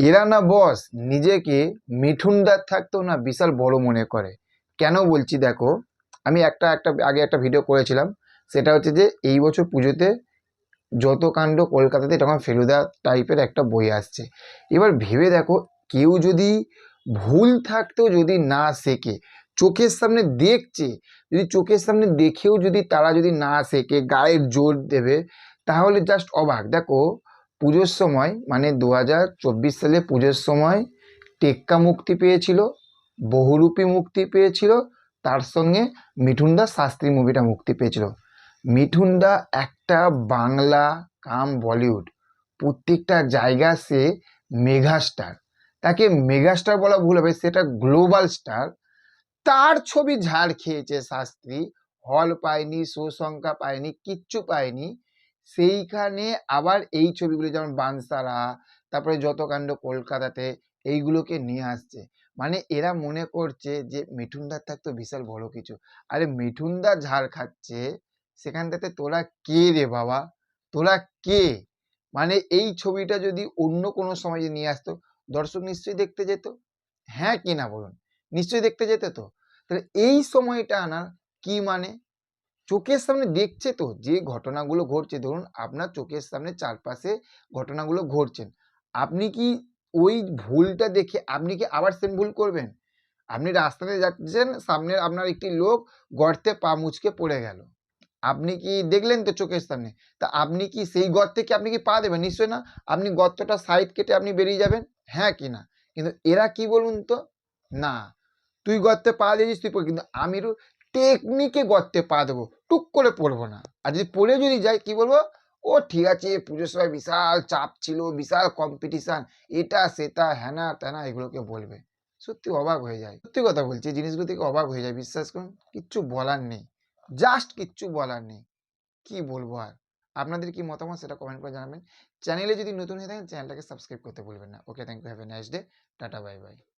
এরা না বস নিজেকে মিঠুনদার থাকতেও না বিশাল বড় মনে করে। কেন বলছি দেখো, আমি আগে একটা ভিডিও করেছিলাম। সেটা হচ্ছে যে এই বছর পুজোতে যত কাণ্ড কলকাতাতে তখন ফেলুদা টাইপের একটা বই আসছে। এবার ভেবে দেখো, কেউ যদি ভুল থাকতেও যদি না শেখে, চোখের সামনে দেখছে, যদি চোখের সামনে দেখেও যদি তারা যদি না শেখে, গায়ের জোর দেবে, তাহলে জাস্ট অবাক। দেখো, পুজোর সময় মানে 2024 সালে পুজোর সময় টেক্কা মুক্তি পেয়েছিল, বহুরূপী মুক্তি পেয়েছিল, তার সঙ্গে মিঠুনদা শাস্ত্রী মুভিটা মুক্তি পেয়েছিল। মিঠুনদা একটা বাংলা কাম বলিউড প্রত্যেকটা জায়গা সে মেগাস্টার। তাকে মেগাস্টার বলা ভুল হবে, সেটা গ্লোবাল স্টার। তার ছবি ঝাড় খেয়েছে শাস্ত্রী, হল পায়নি, শো সংখ্যা পায়নি, কিচ্ছু পায়নি। সেইখানে আবার এই ছবিগুলো যেমন বানসারা, তারপরে যত কাণ্ড কলকাতাতে, এইগুলোকে নিয়ে আসছে। মানে এরা মনে করছে যে মিঠুনদার থাকতো বিশাল বড় কিছু। আরে মিঠুনদা ঝাড় খাচ্ছে, সেখানটাতে তোরা কে রে বাবা? তোরা কে? মানে এই ছবিটা যদি অন্য কোনো সময় নিয়ে আসতো, দর্শক নিশ্চয়ই দেখতে যেত। হ্যাঁ কি না বলুন? নিশ্চয়ই দেখতে যেত তো। তাহলে এই সময়টা আনার কি মানে? চোখের সামনে দেখছে তো যে ঘটনাগুলো ঘটছে, ধরুন আপনার চোখের সামনে চারপাশে ঘটনাগুলো ঘটছেন, আপনি কি ওই ভুলটা দেখে আপনি কি আবার সেম ভুল করবেন? আপনি রাস্তাতে যাচ্ছেন, সামনে আপনার একটি লোক গর্তে পা মুচকে পড়ে গেল, আপনি কি দেখলেন তো চোখের সামনে? তা আপনি কি সেই গর্তে কি আপনি কি পা দেবেন? নিশ্চয় না। আপনি গর্তটা সাইড কেটে আপনি বেরিয়ে যাবেন, হ্যাঁ কি না? কিন্তু এরা কি বলুন তো, না, তুই গর্তে পা দিয়েছিস তুই পড়, কিন্তু আমি টেকনিকে গর্তে পা দেবো, টুক করে পড়বো না। আর যদি পড়ে যদি যাই কি বলবো, ও ঠিক আছে পুজোর সময় বিশাল চাপ ছিল, বিশাল কম্পিটিশন, এটা সেটা হ্যানা ত্যানা এগুলোকে বলবে। সত্যি অবাক হয়ে যায়, সত্যি কথা বলছি, জিনিসগুলো থেকে অবাক হয়ে যায়, বিশ্বাস করুন। কিচ্ছু বলার নেই, জাস্ট কিচ্ছু বলার নেই। কি বলবো আর? আপনাদের কি মতামত সেটা কমেন্ট করে জানাবেন। চ্যানেলে যদি নতুন হয়ে থাকেন চ্যানেলটাকে সাবস্ক্রাইব করতে ভুলবেন না। Okay, thank you, have a nice day, tata, bye by.